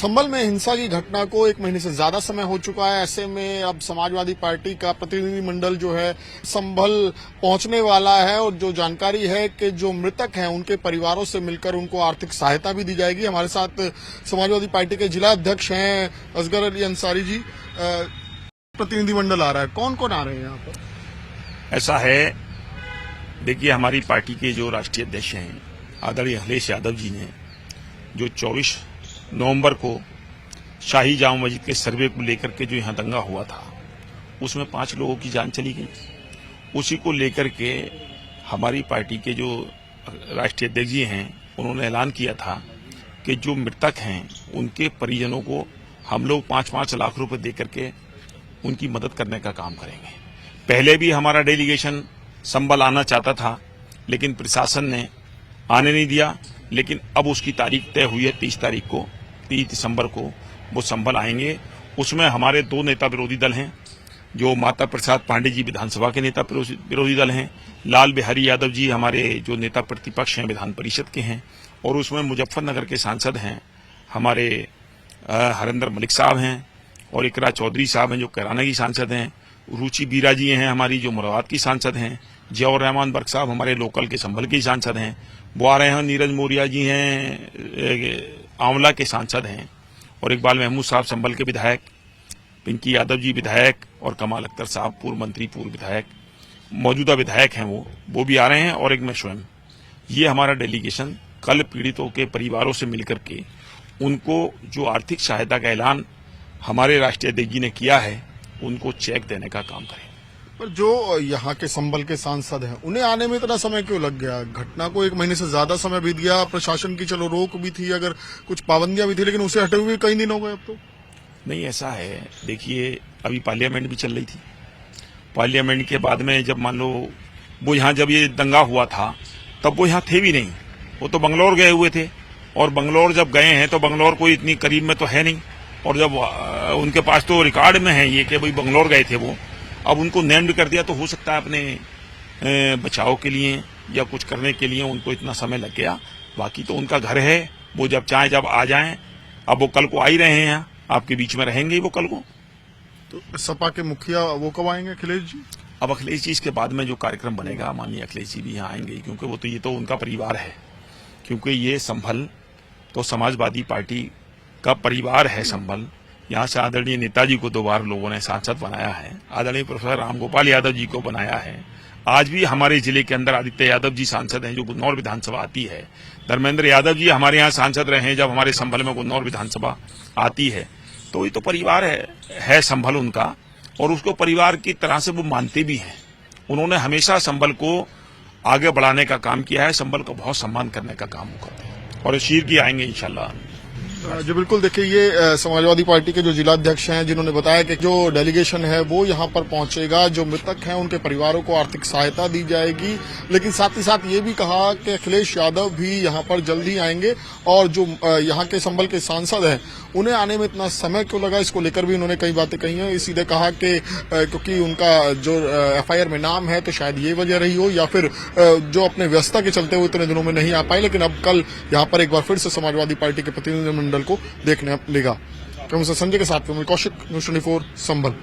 संभल में हिंसा की घटना को 1 महीने से ज्यादा समय हो चुका है। ऐसे में अब समाजवादी पार्टी का प्रतिनिधिमंडल जो है संभल पहुंचने वाला है और जो जानकारी है कि जो मृतक हैं उनके परिवारों से मिलकर उनको आर्थिक सहायता भी दी जाएगी। हमारे साथ समाजवादी पार्टी के जिला अध्यक्ष हैं असगर अली अंसारी जी। प्रतिनिधिमंडल आ रहा है, कौन कौन आ रहे हैं यहाँ पर? ऐसा है, देखिए हमारी पार्टी के जो राष्ट्रीय अध्यक्ष हैं आदरणीय अखिलेश यादव जी ने जो 24 नवंबर को शाही जामा मस्जिद के सर्वे को लेकर के जो यहाँ दंगा हुआ था उसमें 5 लोगों की जान चली गई। उसी को लेकर के हमारी पार्टी के जो राष्ट्रीय अध्यक्ष जी हैं उन्होंने ऐलान किया था कि जो मृतक हैं उनके परिजनों को हम लोग 5-5 लाख रुपए दे करके उनकी मदद करने का काम करेंगे। पहले भी हमारा डेलीगेशन संभल आना चाहता था लेकिन प्रशासन ने आने नहीं दिया, लेकिन अब उसकी तारीख तय हुई है 30 दिसंबर को वो संभल आएंगे। उसमें हमारे 2 नेता विरोधी दल हैं, जो माता प्रसाद पांडे जी विधानसभा के नेता विरोधी दल हैं, लाल बिहारी यादव जी हमारे जो नेता प्रतिपक्ष हैं विधान परिषद के हैं, और उसमें मुजफ्फरनगर के सांसद हैं हमारे हरिंदर मलिक साहब हैं और इकरा चौधरी साहब हैं जो कैराना की सांसद हैं, रुचि बीरा जी हैं हमारी जो मुरादाबाद की सांसद हैं, जियाउर रहमान बर्क साहब हमारे लोकल के संभल के सांसद हैं, वो आ रहे हैं, नीरज मौर्या जी हैं आंवला के सांसद हैं, और इकबाल महमूद साहब संभल के विधायक, पिंकी यादव जी विधायक, और कमाल अख्तर साहब पूर्व मंत्री पूर्व विधायक मौजूदा विधायक हैं, वो भी आ रहे हैं, और एक मैं स्वयं। ये हमारा डेलीगेशन कल पीड़ितों के परिवारों से मिलकर के उनको जो आर्थिक सहायता का ऐलान हमारे राष्ट्रीय अध्यक्ष जी ने किया है उनको चेक देने का काम करें। पर जो यहाँ के संभल के सांसद हैं उन्हें आने में इतना समय क्यों लग गया? घटना को 1 महीने से ज्यादा समय बीत गया। प्रशासन की चलो रोक भी थी, अगर कुछ पाबंदियां भी थी, लेकिन उसे हटे हुए कई दिन हो गए अब तो। नहीं, ऐसा है, देखिए अभी पार्लियामेंट भी चल रही थी। पार्लियामेंट के बाद में जब मान लो वो यहाँ जब ये दंगा हुआ था तब वो यहाँ थे भी नहीं, वो तो बंगलौर गए हुए थे, और बंगलौर जब गए हैं तो बंगलौर कोई इतनी करीब में तो है नहीं, और जब उनके पास तो रिकॉर्ड में है ये कि भाई बंगलौर गए थे वो, अब उनको नेम्ड कर दिया तो हो सकता है अपने बचाव के लिए या कुछ करने के लिए उनको इतना समय लग गया। बाकी तो उनका घर है, वो जब चाहे जब आ जाएं। अब वो कल को आ ही रहे हैं यहाँ, आपके बीच में रहेंगे वो कल को। तो सपा के मुखिया वो कब आएंगे, अखिलेश जी? अब अखिलेश जी इसके बाद में जो कार्यक्रम बनेगा माननीय अखिलेश जी भी यहाँ आएंगे, क्योंकि ये तो उनका परिवार है, क्योंकि ये संभल तो समाजवादी पार्टी का परिवार है। संभल यहाँ से आदरणीय नेताजी को 2 बार लोगों ने सांसद बनाया है, आदरणीय प्रोफेसर रामगोपाल यादव जी को बनाया है, आज भी हमारे जिले के अंदर आदित्य यादव जी सांसद हैं जो गुन्नौर विधानसभा आती है, धर्मेंद्र यादव जी हमारे यहाँ सांसद रहे हैं जब हमारे संभल में गुन्नौर विधानसभा आती है। तो ये तो परिवार है संभल उनका, और उसको परिवार की तरह से वो मानते भी हैं। उन्होंने हमेशा संभल को आगे बढ़ाने का काम किया है, संभल का बहुत सम्मान करने का काम वो करते हैं, और शीर की आएंगे इंशाल्लाह। जी बिल्कुल, देखिए ये समाजवादी पार्टी के जो जिलाध्यक्ष हैं जिन्होंने बताया कि जो डेलीगेशन है वो यहाँ पर पहुंचेगा, जो मृतक हैं उनके परिवारों को आर्थिक सहायता दी जाएगी, लेकिन साथ ही साथ ये भी कहा कि अखिलेश यादव भी यहाँ पर जल्द ही आएंगे, और जो यहाँ के संभल के सांसद हैं उन्हें आने में इतना समय क्यों लगा, इसको लेकर भी उन्होंने कई बातें कही हैं। सीधे कहा कि क्योंकि उनका जो FIR में नाम है तो शायद ये वजह रही हो, या फिर जो अपने व्यस्तता के चलते हुए इतने दिनों में नहीं आ पाए, लेकिन अब कल यहाँ पर एक बार फिर से समाजवादी पार्टी के प्रतिनिधिमंडल को देखने मिलेगा। संजय के साथ में कौशिक, न्यूज़ 24 संभल।